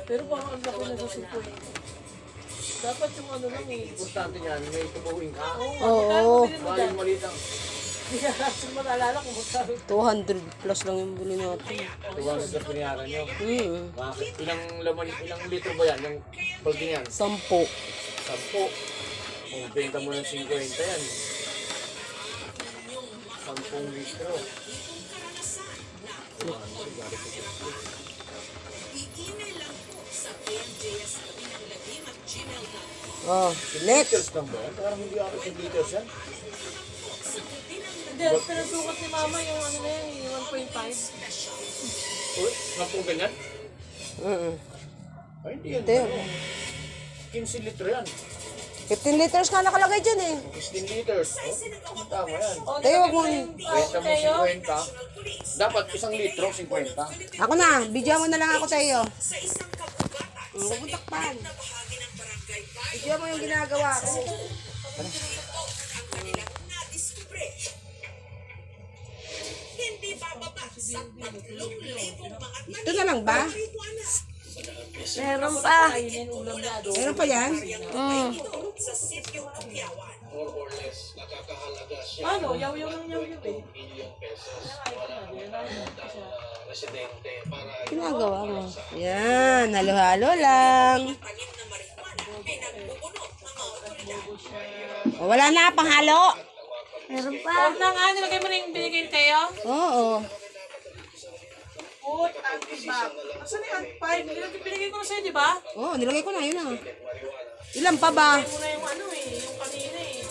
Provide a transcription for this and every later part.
Pero baka ang laki na sa 50. Dapat yung ano lang eh. Importante yan, may tubuhin ka. Oo. Maling maliit lang. Hindi ka kasi malalala kung magkano. 200 plus lang yung bili natin. Tuwang sa pinayaran nyo. Bakit? Ilang litro ba yan? Yung pag yan? 10. 10. Kung benta mo ng 50 yan. 10 litro. Oh, next. Liters lang ba yan? Parang hindi ako sa liters yan. Hindi, pinasukat ni mama yung ano na yan, yung 1.5. Uy, 10 ganyan? Ay, hindi yan. Hindi. 15 litro yan. 15 liters nga nakalagay dyan eh. 15 liters. Oh, tama yan. Tayo, wag mo. Benta mo 50. Dapat 1 litro, 50. Ako na, video mo na lang ako sa iyo. Pupuntakpan. Video mo yung ginagawa ko. Ito na lang ba? Meron pa. Meron pa yan? Ano? Yaw-yaw lang yaw-yaw eh. Ginagawa mo. Yan, halo-halo lang. O, wala na, panghalo. Meron pa. Huwag na nga, nilagay mo na yung binigay ni Teo. Oo. Put, anti-bac. Asan yung anti-5? Binigay ko na sa'yo, di ba? Oo, nilagay ko na, yun na. Ilan pa ba? Binigay mo na yung ano eh, yung kanina eh.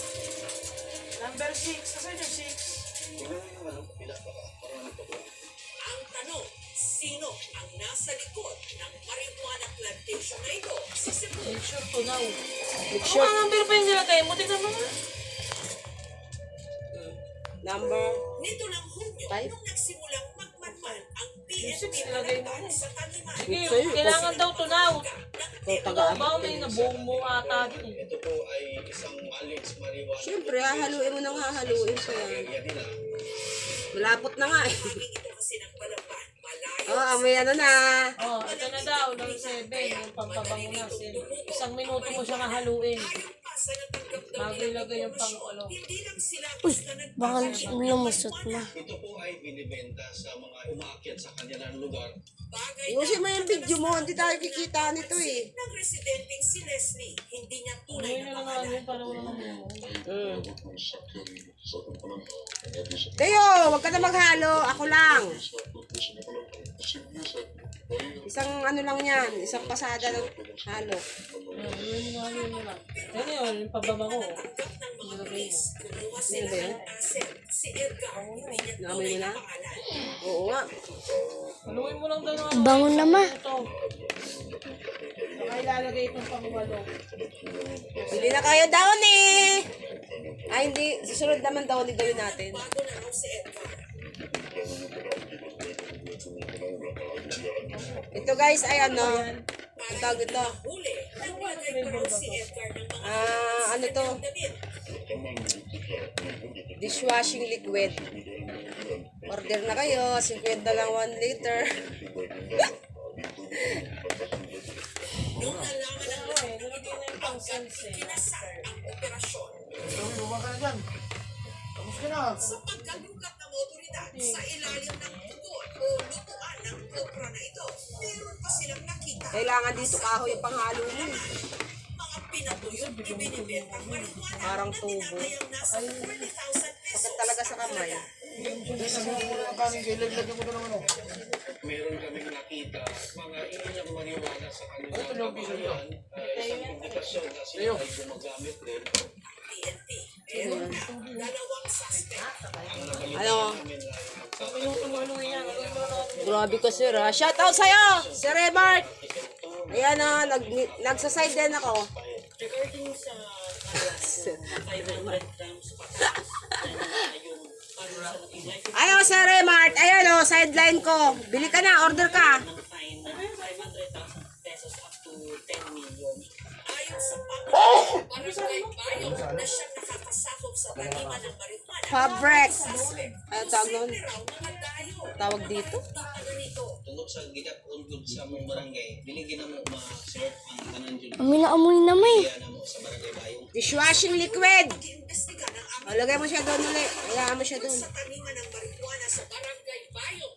Number 6. Asan yung 6? Ang tanong, sino ang nasa likod ng marijuana plantation na ito sa Cebu? Make sure to now. Make Ano sure. nga number pa yung nilagay mo? Tignan mo nga. Number. Nito lang Hunyo, Five? nung nagsimulang magmanman ang Yung PNP 6 nilagay mo Balaban na. sa Taliman. Sige, Sa'yo, kailangan daw to now. Ito, tagaan. Ba, may nabuong mo ata din eh. Ito po ay isang maliits marijuana. Siyempre, hahaluin mo nang hahaluin pa yan. Malapot na nga eh. Sabi ito kasi ng Balaban, malayo Oo, may ano na. Oh, ito na daw, ng 7, yung pampabango na. 1 minuto mo siya haluin. pa sa natanggap daw Bago ilagay yung pang-ulo. hindi lang sila basta Baka lumusot na. Ito po ay binibenta sa mga umaakyat sa kanilang lugar. bagay Iusin mo yung video mo, hindi tayo kikita nito eh. ng residenteng si Leslie. Hindi niya tunay Ngayon na na naman yun, parang wala naman. Teo, wag ka na maghalo, ako lang. Isang ano lang yan, isang pasada ng halo. Yun na lang. Ano yun, yung pababango. tanggap ng mga pulis. Kumuha sila Ano ba yan? ng asset. Si Edgar, hindi niya Naamoy tunay mo na na? pangalan. Oo nga. Haluin mo lang daw ng Bango naman. ito. Saka ilalagay itong pang-walo. Hindi na kaya down eh. Ay hindi, susunod naman daw ni gawin natin. Bago na raw si Edgar. Ito guys ay ano, ang tawag ito. Huli, naglagay pa raw si Edgar ng mga Ano to? damit. Dishwashing liquid. Order na kayo, 50 lang 1 liter. Nung nalaman ng lahat ng ito, Nilagay na yung pang-sunset. kinasal ang operasyon. Lumang ka na dyan. Tapos ka na. Sa pagkagugat ng otoridad sa ilalim ng tugon o lutuan ng kopra na ito, meron pa silang nakita Kailangan dito kahoy yung panghalo mo. mga pinatuyot ibinibentang marijuana Parang na tubo. tinatayang nasa 40,000 pesos. Sakit talaga sa kamay. Kanin kayo, lagyan mo na ng ano. Meron kaming nakita mga ilang marijuana sa kanilang kabahayan. Isang indikasyon na sila ay gumagamit din. PNP, meron na dalawang suspect. Ano? Minuto mo haluin yan. Haluin mo lang. Grabe ka sir ha. Shout out sa'yo, Sir Remart. Ayan o, nagsaside din ako. Regarding sa 500 grams Ano Sir Remart? Ayan o, sideline ko. Bili ka na, order ka. fine 500,000 pesos up to 10 million. Ayon sa pamilya, barangay bayo na siyang nakakasakop sa taniman ng marijuana. Fabric. Ano tawag nun? Raw mga dayo. Tawag dito? Ano nito? Tungkol sa ginagaon good sa mong barangay, diligin na mo ma-serve ang tanan dyan. Amoy na amoy na may. Kaya na mo sa barangay Bayong. Dishwashing liquid. Imbestiga ng O, lagay mo siya doon ulit. Hayaan mo siya doon. sa taniman ng marijuana sa barangay Bayong.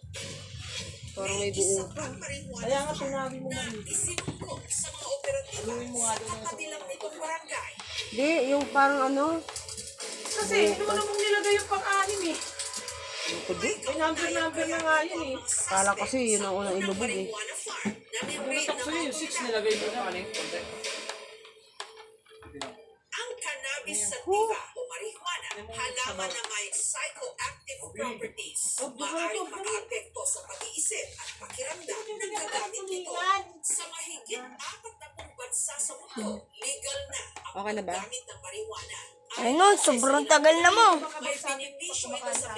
Parang may buo. Ang marijuana Kaya nga sinabi mo na isinuko sa mga operatiba sa kabilang nitong barangay. Di, yung parang ano. Kasi hindi mo namang nilagay yung pang-anim eh. May number na nga yun eh. Kala kasi yun ang unang ilubog eh. Marijuana farm na may rate Tapos na yung 6 nilagay mo na. ang cannabis sativa o marijuana, halaman na may psychoactive properties, maaaring makaapekto sa pag-iisip at pakiramdam ng gagamit nito. Sa mahigit 40 bansa sa mundo, legal na ang Okay na ba? paggamit ng marijuana. Ay no, sobrang tagal na mo. May benepisyo ito sa